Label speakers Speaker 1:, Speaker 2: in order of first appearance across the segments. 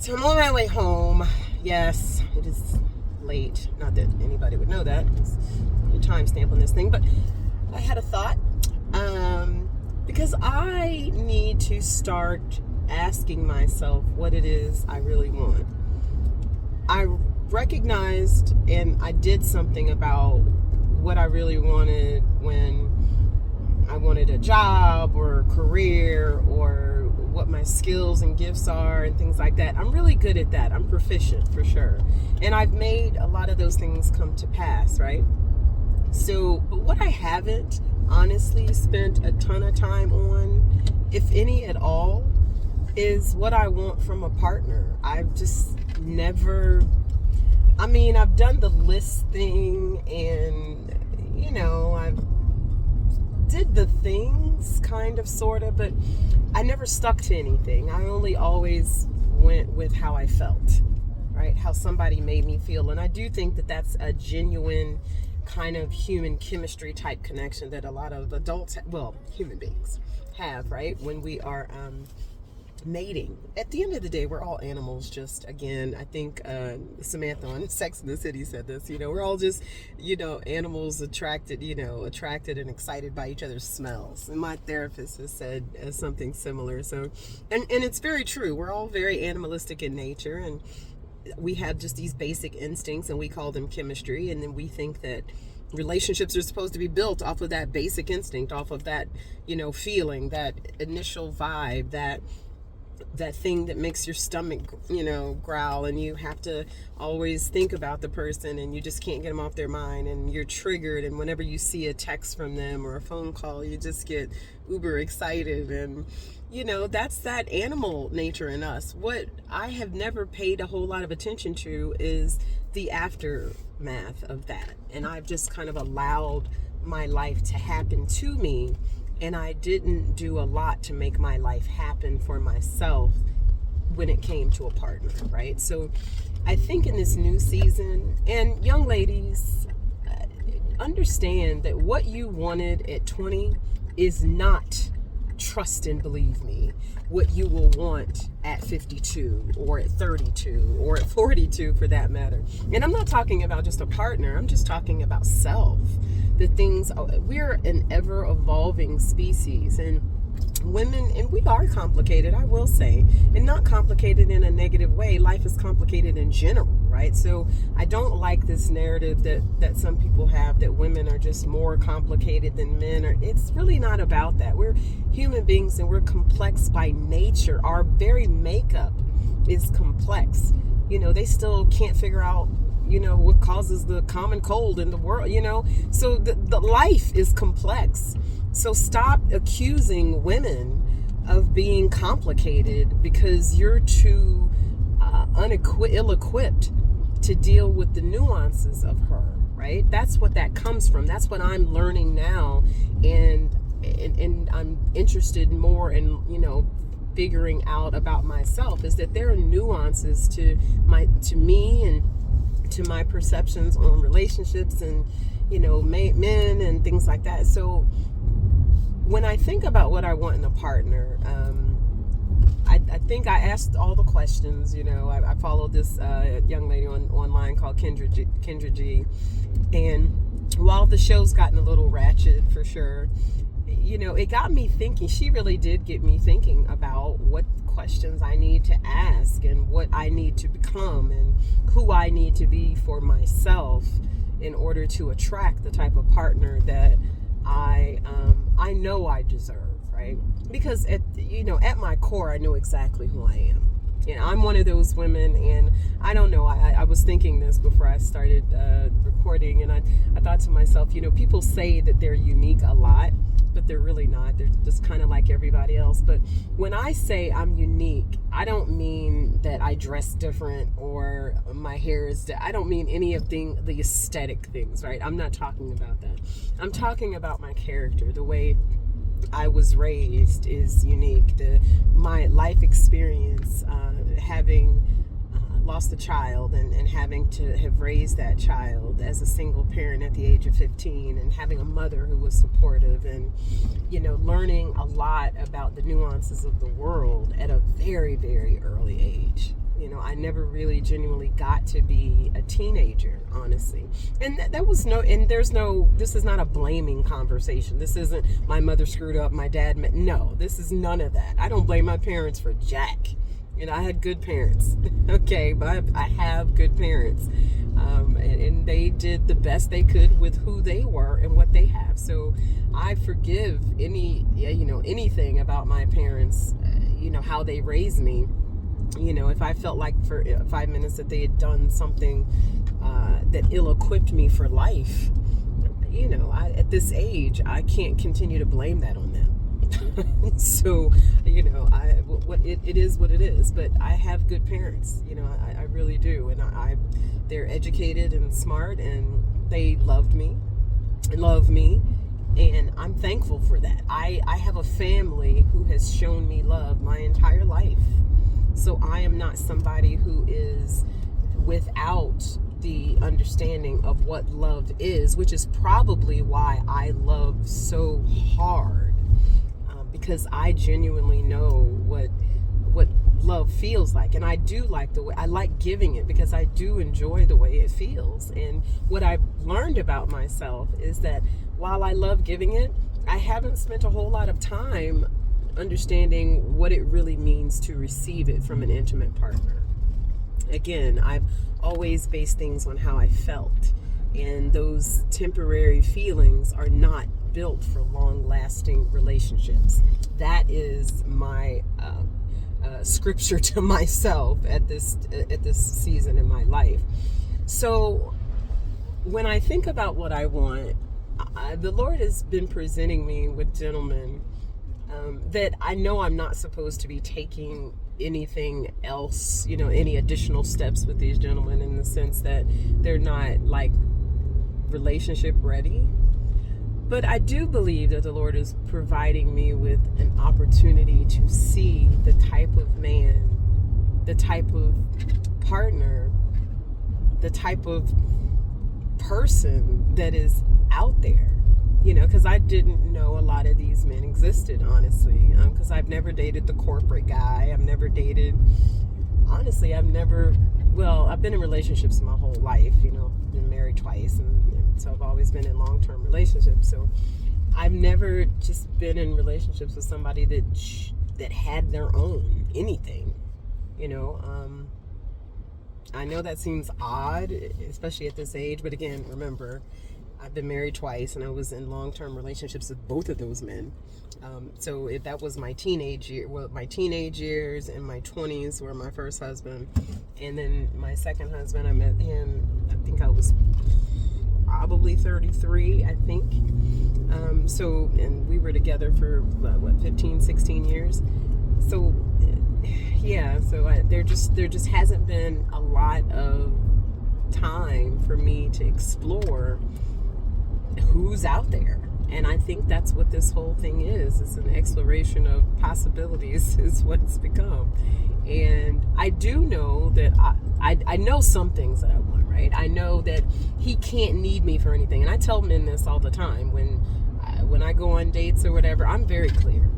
Speaker 1: So I'm on my way home. Yes, it is late. Not that anybody would know that. There's a timestamp on this thing, but I had a thought. Because I need to start asking myself what it is I really want. I recognized and I did something about what I really wanted when I wanted a job or a career or what my skills and gifts are and things like that. I'm really good at that. I'm proficient for sure. And I've made a lot of those things come to pass, right? So, but what I haven't honestly spent a ton of time on, if any at all, is what I want from a partner. I've just never, I've done the list thing and, I've did the things kind of, sort of, but I never stuck to anything. I only always went with how I felt, right? How somebody made me feel. And I do think that that's a genuine kind of human chemistry type connection that a lot of adults, human beings have, right? When we are mating. At the end of the day, we're all animals. Just again, I think Samantha on Sex and the City said this. We're all just, animals attracted and excited by each other's smells. And my therapist has said something similar. So, and it's very true. We're all very animalistic in nature, and we have just these basic instincts, and we call them chemistry. And then we think that relationships are supposed to be built off of that basic instinct, off of that, feeling, that initial vibe, that thing that makes your stomach, growl, and you have to always think about the person and you just can't get them off their mind, and you're triggered, and whenever you see a text from them or a phone call, you just get uber excited. And that's that animal nature in us. What I have never paid a whole lot of attention to is the aftermath of that, and I've just kind of allowed my life to happen to me. And I didn't do a lot to make my life happen for myself when it came to a partner, right? So I think in this new season, and young ladies, understand that what you wanted at 20 is not, trust and believe me, what you will want at 52 or at 32 or at 42 for that matter. And I'm not talking about just a partner. I'm just talking about self. The things, we're an ever evolving species, and women, and we are complicated, I will say, and not complicated in a negative way. Life is complicated in general, right? So I don't like this narrative that some people have that women are just more complicated than men. It's really not about that. We're human beings and we're complex by nature. Our very makeup is complex. They still can't figure out what causes the common cold in the world, so the life is complex. So stop accusing women of being complicated because you're too ill-equipped to deal with the nuances of her, right? That's what that comes from. That's what I'm learning now, and I'm interested more in figuring out about myself, is that there are nuances to me and to my perceptions on relationships and men and things like that. So when I think about what I want in a partner, I think I asked all the questions. I followed this young lady online called Kendra G, and while the show's gotten a little ratchet for sure, it got me thinking. She really did get me thinking about what questions I need to ask and what I need to become and who I need to be for myself in order to attract the type of partner that I know I deserve, right? Because at my core, I know exactly who I am. I'm one of those women, and I don't know, I was thinking this before I started recording, and I thought to myself, people say that they're unique a lot, but they're really not. They're just kind of like everybody else. But when I say I'm unique, I don't mean that I dress different or my hair is I don't mean any of the aesthetic things, right? I'm not talking about that. I'm talking about my character. The way I was raised is unique. My life experience, having lost a child and having to have raised that child as a single parent at the age of 15, and having a mother who was supportive, and learning a lot about the nuances of the world at a very, very early age. I never really genuinely got to be a teenager, honestly. And this is not a blaming conversation. This isn't my mother screwed up, my dad, no, this is none of that. I don't blame my parents for jack. I had good parents, okay, but I have good parents. And they did the best they could with who they were and what they have. So I forgive anything about my parents, how they raised me. If I felt like for 5 minutes that they had done something that ill-equipped me for life, at this age, I can't continue to blame that on them. So, it is what it is. But I have good parents, I really do. And they're educated and smart, and they love me, and I'm thankful for that. I have a family who has shown me love my entire life. So I am not somebody who is without the understanding of what love is, which is probably why I love so hard, because I genuinely know what love feels like. And I do like the way, I like giving it because I do enjoy the way it feels. And what I've learned about myself is that while I love giving it, I haven't spent a whole lot of time understanding what it really means to receive it from an intimate partner. Again, I've always based things on how I felt, and those temporary feelings are not built for long-lasting relationships. That is my scripture to myself at this season in my life. So when I think about what I want, the Lord has been presenting me with gentlemen that I know I'm not supposed to be taking anything else, any additional steps with these gentlemen, in the sense that they're not like relationship ready. But I do believe that the Lord is providing me with an opportunity to see the type of man, the type of partner, the type of person that is out there. Because I didn't know a lot of these men existed, honestly. Because I've never dated the corporate guy. I've never dated, honestly, I've been in relationships my whole life, been married twice. And so I've always been in long-term relationships. So I've never just been in relationships with somebody that had their own anything, I know that seems odd, especially at this age. But again, remember, I've been married twice, and I was in long-term relationships with both of those men. So that was my teenage years, and my 20s were my first husband. And then my second husband, I met him, I think I was probably 33, I think. And we were together for 15, 16 years. So yeah, there just hasn't been a lot of time for me to explore who's out there. And I think that's what this whole thing is. It's an exploration of possibilities is what it's become. And I do know that I know some things that I want, right? I know that he can't need me for anything. And I tell men this all the time. When I go on dates or whatever, I'm very clear.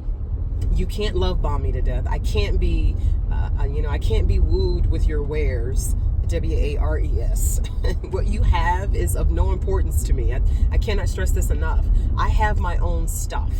Speaker 1: You can't love bomb me to death. I can't be, I can't be wooed with your wares. WARES. What you have is of no importance to me. I cannot stress this enough. I have my own stuff.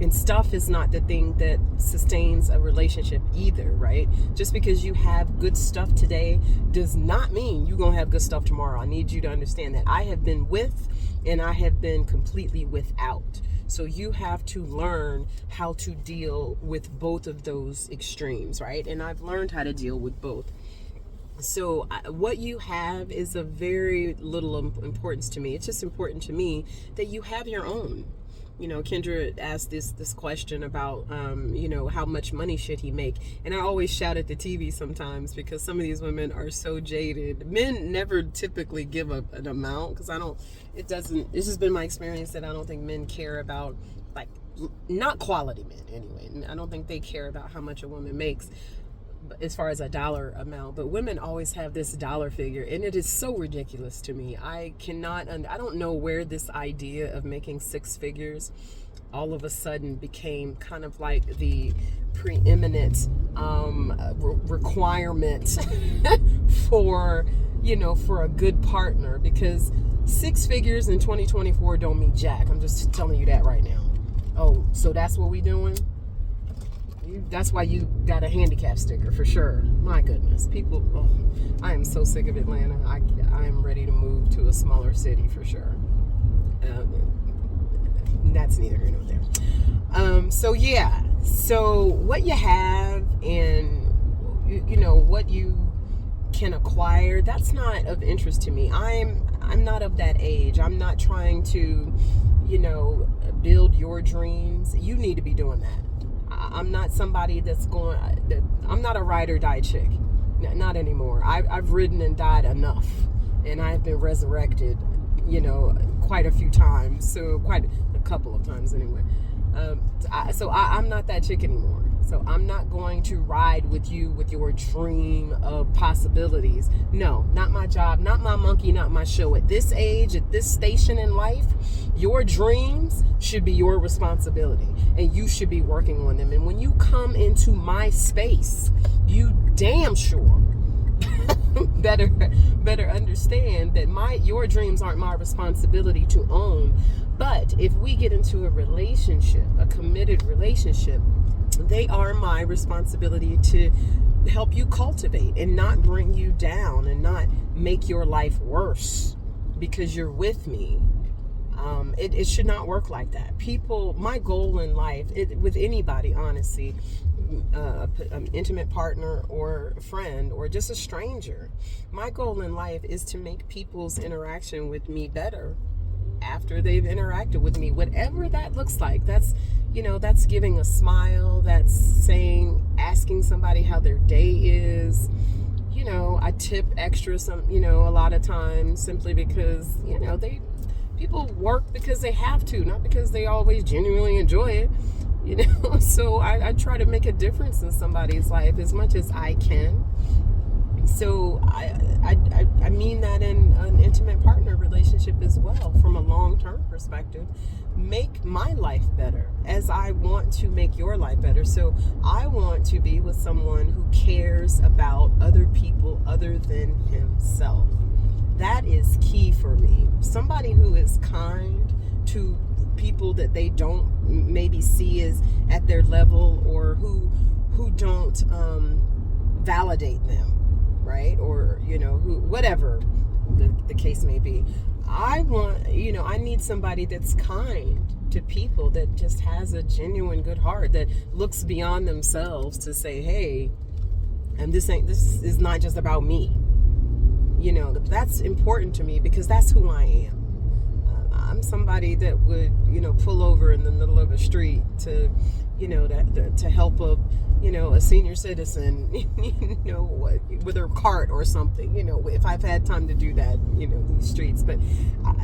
Speaker 1: And stuff is not the thing that sustains a relationship either, right? Just because you have good stuff today does not mean you're going to have good stuff tomorrow. I need you to understand that I have been with and I have been completely without. So you have to learn how to deal with both of those extremes, right? And I've learned how to deal with both. So what you have is of very little importance to me. It's just important to me that you have your own. Kendra asked this question about, how much money should he make? And I always shout at the TV sometimes because some of these women are so jaded. Men never typically give an amount because this has been my experience that I don't think men care about, like, not quality men anyway. I don't think they care about how much a woman makes as far as a dollar amount, but women always have this dollar figure, and it is so ridiculous to me. I don't know where this idea of making six figures all of a sudden became kind of like the preeminent requirement for, for a good partner, because 6 figures in 2024 don't mean jack. I'm just telling you that right now. Oh, so that's what we doing? That's why you got a handicap sticker for sure. My goodness, people. Oh, I am so sick of Atlanta. I am ready to move to a smaller city for sure. That's neither here nor there. So yeah. So what you have and what you can acquire, that's not of interest to me. I'm not of that age. I'm not trying to, build your dreams. You need to be doing that. I'm not somebody I'm not a ride or die chick. Not anymore. I've ridden and died enough, and I've been resurrected, quite a few times. So quite a couple of times anyway. So I'm not that chick anymore. So I'm not going to ride with you with your dream of possibilities. No, not my job, not my monkey, not my show. At this age, at this station in life, your dreams should be your responsibility, and you should be working on them. And when you come into my space, you damn sure better understand that your dreams aren't my responsibility to own. But if we get into a relationship, a committed relationship, they are my responsibility to help you cultivate and not bring you down and not make your life worse because you're with me. It should not work like that. My goal in life, with anybody, honestly, an intimate partner or a friend or just a stranger, my goal in life is to make people's interaction with me better after they've interacted with me, whatever that looks like. That's giving a smile, that's asking somebody how their day is. I tip extra a lot of times simply because, people work because they have to, not because they always genuinely enjoy it, so I try to make a difference in somebody's life as much as I can. So I mean that in an intimate partner relationship as well, from a long-term perspective. Make my life better as I want to make your life better. So I want to be with someone who cares about other people other than himself. That is key for me. Somebody who is kind to people that they don't maybe see as at their level, or who don't validate them. Right? Or, whatever the case may be. I need somebody that's kind to people, that just has a genuine good heart, that looks beyond themselves to say, hey, and this is not just about me. That's important to me because that's who I am. I'm somebody that would, pull over in the middle of a street to, to help a senior citizen, with her cart or something, if I've had time to do that, these streets. But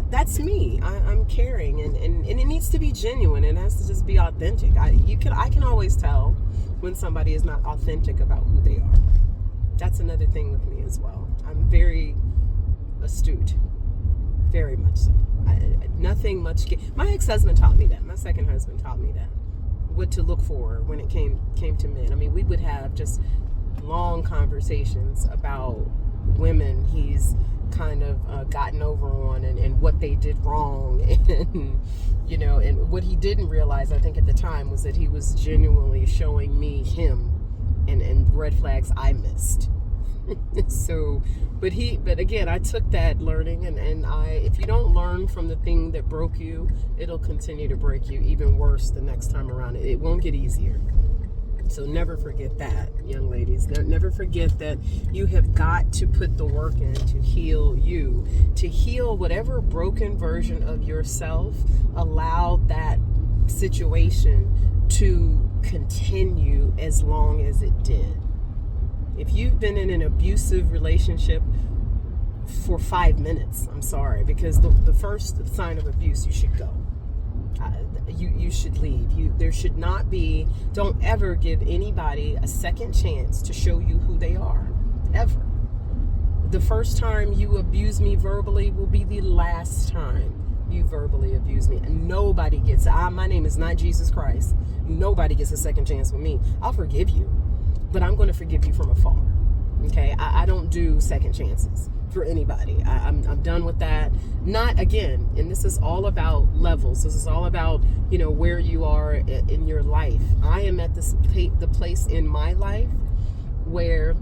Speaker 1: that's me. I'm caring, and it needs to be genuine. It has to just be authentic. I can always tell when somebody is not authentic about who they are. That's another thing with me as well. I'm very astute, very much so. Nothing much. My ex-husband taught me that. My second husband taught me that. What to look for when it came to men. I mean, we would have just long conversations about women he's kind of gotten over on, and what they did wrong, and and what he didn't realize, I think at the time, was that he was genuinely showing me him and red flags I missed. So, but again, I took that learning, and if you don't learn from the thing that broke you, it'll continue to break you even worse the next time around. It won't get easier. So never forget that, young ladies. Never forget that you have got to put the work in to heal you, to heal whatever broken version of yourself allowed that situation to continue as long as it did. If you've been in an abusive relationship for 5 minutes, I'm sorry, because the first sign of abuse, you should go. You should leave. There should not be. Don't ever give anybody a second chance to show you who they are, ever. The first time you abuse me verbally will be the last time you verbally abuse me. And nobody gets. My name is not Jesus Christ. Nobody gets a second chance with me. I'll forgive you. but I'm going to forgive you from afar. Okay, I don't do second chances for anybody. I'm done with that. Not again, and this is all about levels. This is all about, where you are in your life. I am at the place in my life where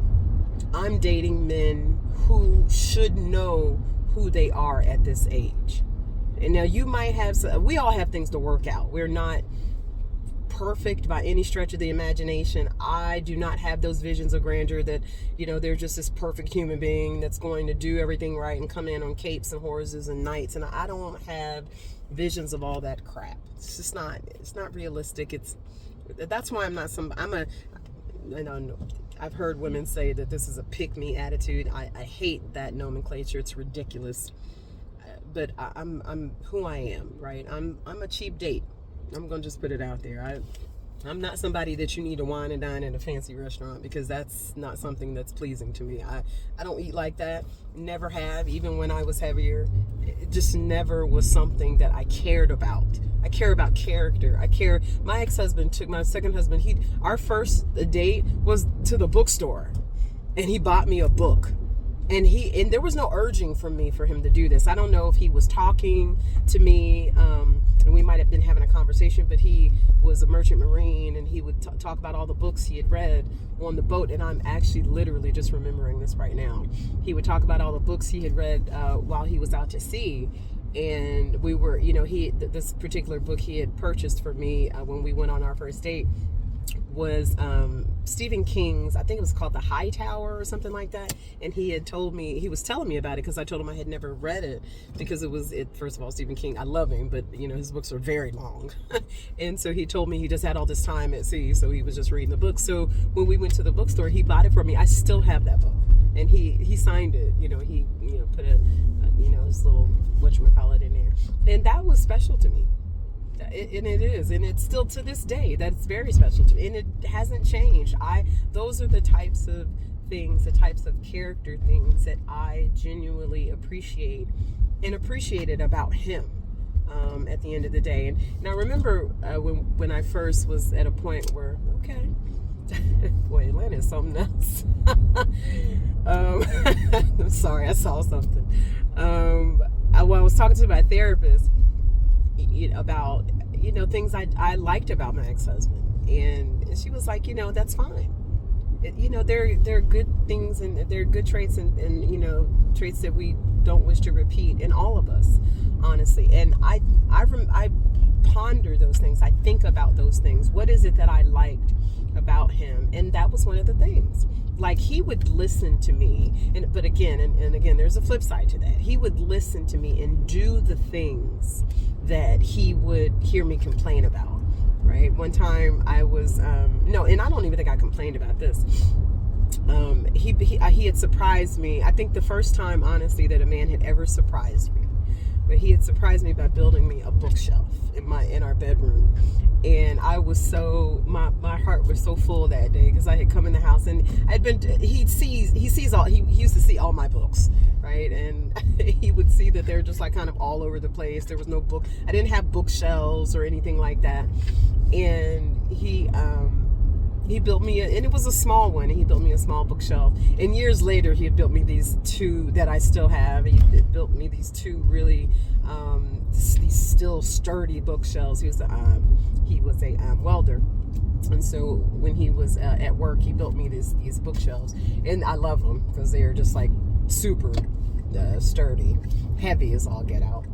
Speaker 1: I'm dating men who should know who they are at this age. And now you might we all have things to work out. We're not perfect by any stretch of the imagination. I do not have those visions of grandeur that, they're just this perfect human being that's going to do everything right and come in on capes and horses and knights. And I don't have visions of all that crap. It's just it's not realistic. That's why I'm not I've heard women say that this is a pick-me attitude. I hate that nomenclature. It's ridiculous. But I'm who I am, right? I'm a cheap date. I'm going to just put it out there. I'm not somebody that you need to wine and dine at a fancy restaurant, because that's not something that's pleasing to me. I don't eat like that. Never have, even when I was heavier. It just never was something that I cared about. I care about character. My ex-husband took my second husband. Our first date was to the bookstore, and he bought me a book. And there was no urging from me for him to do this. I don't know if he was talking to me, and we might have been having a conversation, but he was a merchant marine, and he would talk about all the books he had read on the boat. And I'm actually literally just remembering this right now. He would talk about all the books he had read while he was out to sea. And we were, this particular book he had purchased for me when we went on our first date was Stephen King's, I think it was called The High Tower or something like that. And he was telling me about it because I told him I had never read it, because first of all, Stephen King, I love him, but his books are very long. And so he told me he just had all this time at sea, so he was just reading the book. So when we went to the bookstore, he bought it for me. I still have that book, and he signed it. He put his little whatchamacallit in there, and that was special to me. And it is, and it's still to this day that's very special to me, and it hasn't changed. Those are the types of things, the types of character things that I genuinely appreciate and appreciated about him at the end of the day. And I remember when I first was at a point where, okay, boy, Atlanta is something else. I'm sorry, I saw something. When I was talking to my therapist about things I liked about my ex-husband, and she was like, that's fine. There are good things, and there are good traits, and traits that we don't wish to repeat in all of us, honestly. And I ponder those things. I think about those things. What is it that I liked about him? And that was one of the things. Like, he would listen to me, but again, and again, there's a flip side to that. He would listen to me and do the things that he would hear me complain about, right? One time I was, and I don't even think I complained about this. He had surprised me. I think the first time, honestly, that a man had ever surprised me. But he had surprised me by building me a bookshelf in our bedroom. And I was my heart was so full that day, because I had come in the house, and he used to see all my books, right? And he would see that they're just like kind of all over the place. There was no book. I didn't have bookshelves or anything like that. And he built me and it was a small one, and he built me a small bookshelf. And years later, he had built me these two that I still have. He built me these two really these still sturdy bookshelves. He was a welder, and so when he was at work, he built me these bookshelves, and I love them because they are just like super sturdy, heavy as all get out.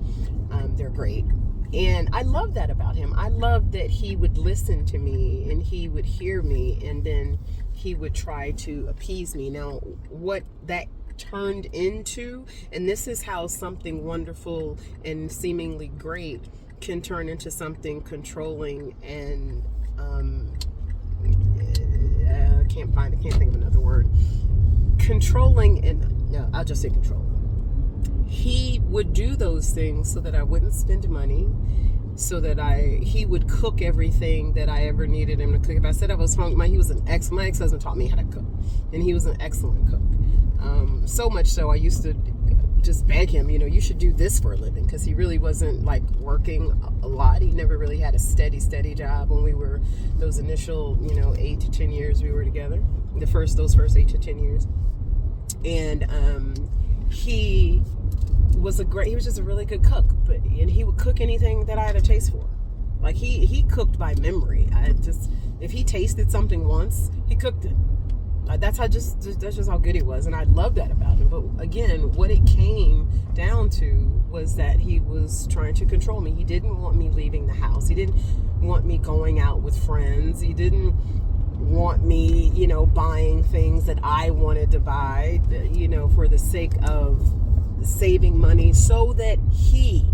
Speaker 1: They're great. And I love that about him. I love that he would listen to me, and he would hear me, and then he would try to appease me. Now, what that turned into, and this is how something wonderful and seemingly great can turn into something controlling and I can't think of another word. Controlling, and no, I'll just say controlling. He would do those things so that I wouldn't spend money, so that he would cook everything that I ever needed him to cook. If I said I was hungry, my ex-husband taught me how to cook, and he was an excellent cook. So much so, I used to just beg him, you should do this for a living, because he really wasn't like working a lot. He never really had a steady job when we were those initial 8 to 10 years we were together, those first 8 to 10 years. And he was just a really good cook, and he would cook anything that I had a taste for. Like he cooked by memory. If he tasted something once, he cooked it. That's just how good he was, and I love that about him. But again, what it came down to was that he was trying to control me. He didn't want me leaving the house. He didn't want me going out with friends. He didn't want me, buying things that I wanted to buy, for the sake of saving money so that he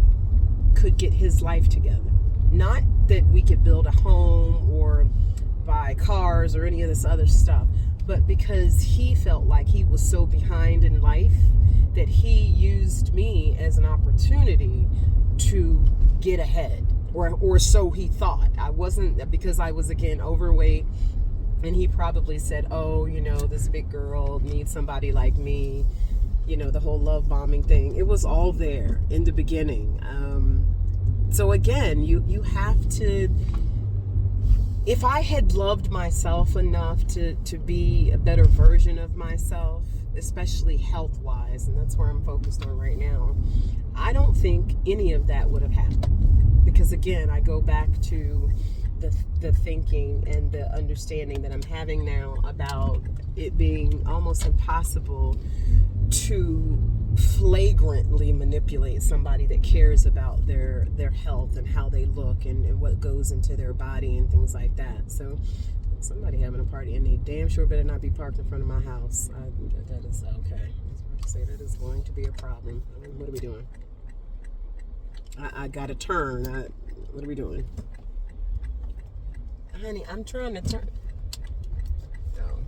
Speaker 1: could get his life together. Not that we could build a home or buy cars or any of this other stuff, but because he felt like he was so behind in life that he used me as an opportunity to get ahead, or so he thought. I wasn't, because I was, again, overweight, and he probably said, oh, this big girl needs somebody like me, the whole love bombing thing. It was all there in the beginning. So again, you have to, if I had loved myself enough to be a better version of myself, especially health-wise, and that's where I'm focused on right now, I don't think any of that would have happened. Because again, I go back to the thinking and the understanding that I'm having now about it being almost impossible to flagrantly manipulate somebody that cares about their health and how they look and what goes into their body and things like that. So somebody having a party, and they damn sure better not be parked in front of my house. That is okay. I was about to say that is going to be a problem. What are we doing? I got to turn. What are we doing? Honey, I'm trying to turn. No.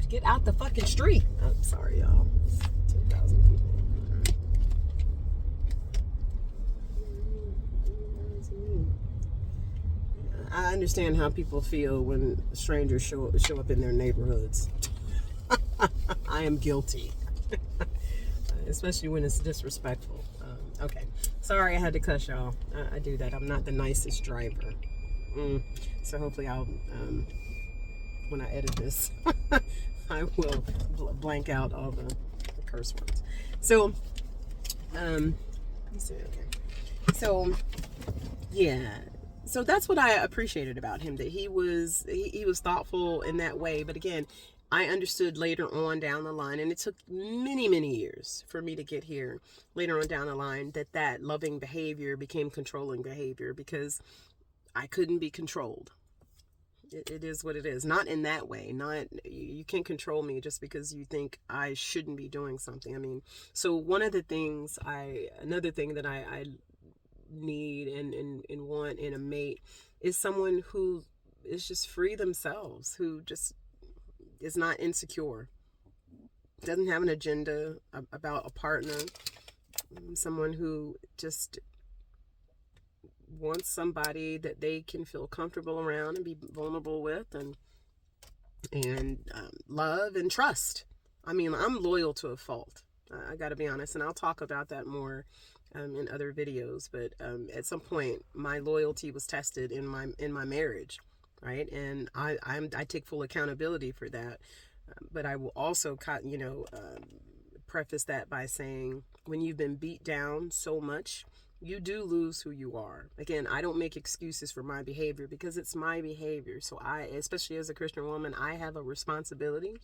Speaker 1: Get out the fucking street. I'm sorry, y'all. 10,000 people. I understand how people feel when strangers show up in their neighborhoods. I am guilty. Especially when it's disrespectful. Okay. Sorry I had to cuss y'all. I do that. I'm not the nicest driver. So hopefully I'll, when I edit this, I will blank out all the curse words. So, let's see, okay. So, yeah. So that's what I appreciated about him, that he was thoughtful in that way. But again, I understood later on down the line, and it took many years for me to get here, later on down the line, that loving behavior became controlling behavior, because I couldn't be controlled. It is what it is. Not in that way. Not, you can't control me just because you think I shouldn't be doing something. I mean, so another thing that I need and want in a mate is someone who is just free themselves, who just is not insecure, doesn't have an agenda about a partner, someone who just wants somebody that they can feel comfortable around and be vulnerable with, and love and trust. I mean, I'm loyal to a fault. I got to be honest, and I'll talk about that more in other videos. But at some point, my loyalty was tested in my marriage, right? And I take full accountability for that. But I will also, preface that by saying, when you've been beat down so much, you do lose who you are. Again, I don't make excuses for my behavior, because it's my behavior. So especially as a Christian woman, I have a responsibility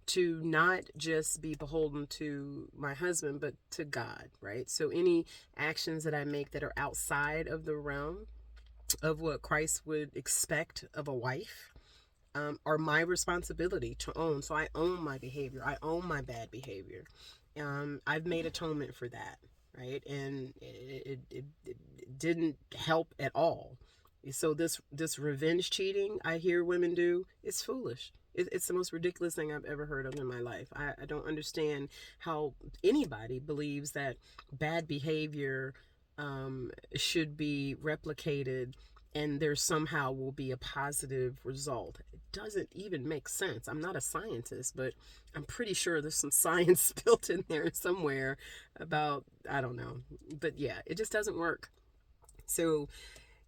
Speaker 1: to not just be beholden to my husband, but to God, right? So any actions that I make that are outside of the realm of what Christ would expect of a wife are my responsibility to own. So I own my behavior. I own my bad behavior. I've made atonement for that, right? And it didn't help at all. So this revenge cheating I hear women do, it's foolish. It's the most ridiculous thing I've ever heard of in my life. I don't understand how anybody believes that bad behavior should be replicated and there somehow will be a positive result. It doesn't even make sense. I'm not a scientist, but I'm pretty sure there's some science built in there somewhere about, I don't know. But yeah, it just doesn't work. So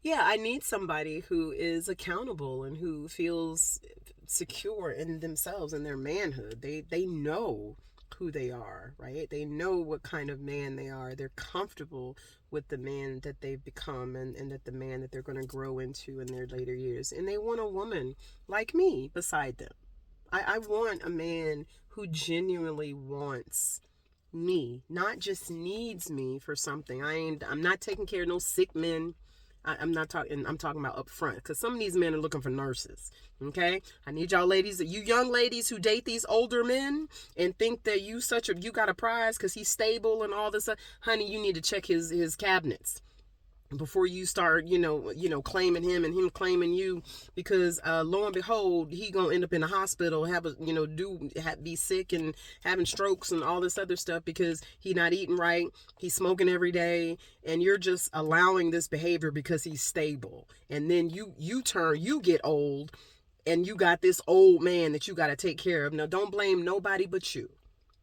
Speaker 1: yeah, I need somebody who is accountable and who feels secure in themselves and their manhood. They know who they are, right? They know what kind of man they are. They're comfortable with the man that they've become, and that the man that they're going to grow into in their later years. And they want a woman like me beside them. I want a man who genuinely wants me, not just needs me for something. I'm not taking care of no sick men. I'm not talking, I'm talking about up front, because some of these men are looking for nurses. Okay, I need y'all ladies, you young ladies who date these older men and think that you got a prize because he's stable and all this. Honey, you need to check his cabinets before you start, claiming him and him claiming you, because lo and behold, he gonna end up in the hospital, be sick and having strokes and all this other stuff because he not eating right, he's smoking every day, and you're just allowing this behavior because he's stable. And then you get old, and you got this old man that you got to take care of. Now, don't blame nobody but you.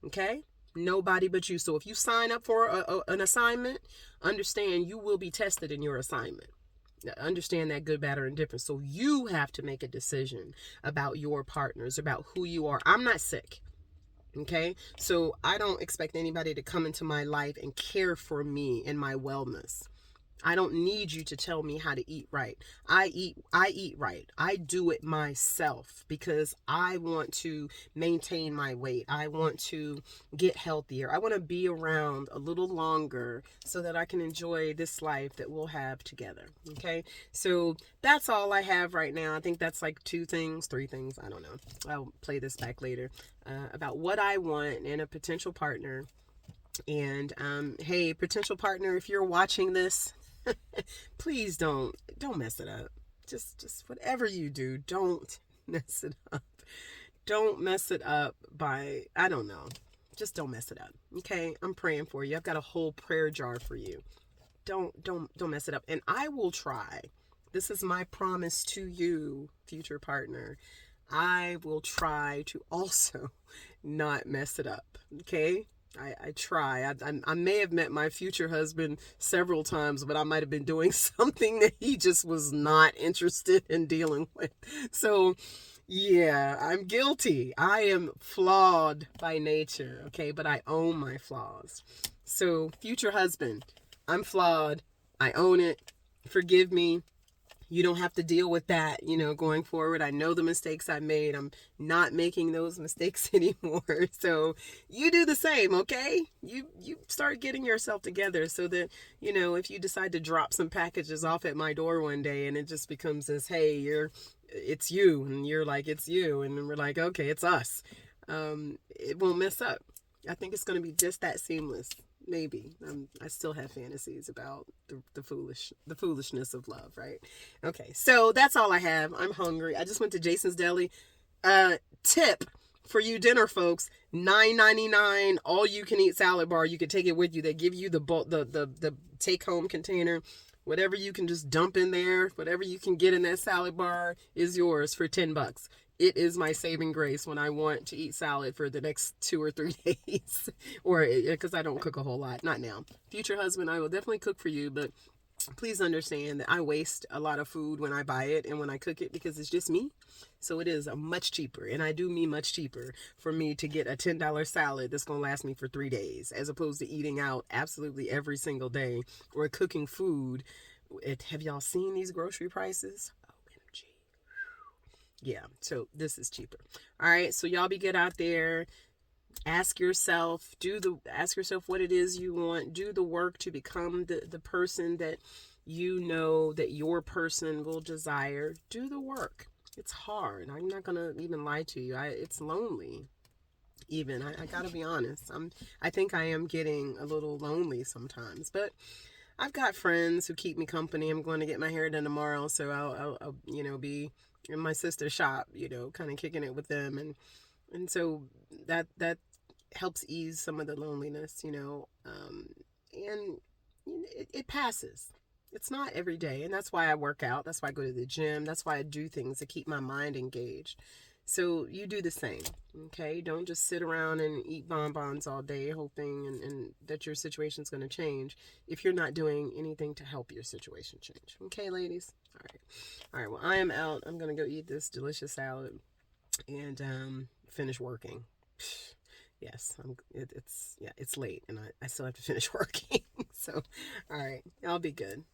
Speaker 1: Okay? Nobody but you. So if you sign up for an assignment, understand you will be tested in your assignment. Understand that, good, bad, or indifferent. So you have to make a decision about your partners, about who you are. I'm not sick. Okay? So I don't expect anybody to come into my life and care for me and my wellness. I don't need you to tell me how to eat right. I eat right. I do it myself because I want to maintain my weight. I want to get healthier. I want to be around a little longer so that I can enjoy this life that we'll have together. Okay? So that's all I have right now. I think that's like 3 things. I don't know. I'll play this back later about what I want in a potential partner. And hey, potential partner, if you're watching this, please don't mess it up. Just whatever you do, don't mess it up. Don't mess it up by, I don't know. Just don't mess it up. Okay? I'm praying for you. I've got a whole prayer jar for you. Don't mess it up. And I will try. This is my promise to you, future partner. I will try to also not mess it up. Okay? I try. I may have met my future husband several times, but I might have been doing something that he just was not interested in dealing with. So, yeah, I'm guilty. I am flawed by nature, okay? But I own my flaws. So, future husband, I'm flawed. I own it. Forgive me. You don't have to deal with that, going forward. I know the mistakes I made. I'm not making those mistakes anymore. So you do the same, okay? You start getting yourself together so that, if you decide to drop some packages off at my door one day and it just becomes this, hey, it's you, and you're like, it's you, and we're like, okay, it's us. It won't mess up. I think it's going to be just that seamless. Maybe. I still have fantasies about the foolishness of love, right? Okay, so that's all I have. I'm hungry. I just went to Jason's Deli. Tip for you dinner folks: $9.99 all you can eat salad bar. You can take it with you. They give you the take home container. Whatever you can just dump in there, whatever you can get in that salad bar is yours for $10. It is my saving grace when I want to eat salad for the next 2 or 3 days, or because I don't cook a whole lot. Not now. Future husband, I will definitely cook for you, but please understand that I waste a lot of food when I buy it and when I cook it because it's just me. So it is much cheaper, and I do mean much cheaper, for me to get a $10 salad that's going to last me for 3 days, as opposed to eating out absolutely every single day or cooking food. Have y'all seen these grocery prices? OMG. Yeah, so this is cheaper. All right, so y'all be good out there. Ask yourself what it is you want. Do the work to become the person that that your person will desire. Do the work. It's hard. I'm not gonna even lie to you. It's lonely. Even I gotta be honest. I think I am getting a little lonely sometimes, but I've got friends who keep me company. I'm going to get my hair done tomorrow, so I'll be in my sister's shop, kind of kicking it with them, and so that helps ease some of the loneliness, and it passes. It's not every day. And that's why I work out. That's why I go to the gym. That's why I do things to keep my mind engaged. So you do the same, okay? Don't just sit around and eat bonbons all day hoping and that your situation's going to change if you're not doing anything to help your situation change. Okay, ladies? All right. All right, well, I am out. I'm going to go eat this delicious salad and finish working. Yes, it's late and I still have to finish working. So, all right, I'll be good.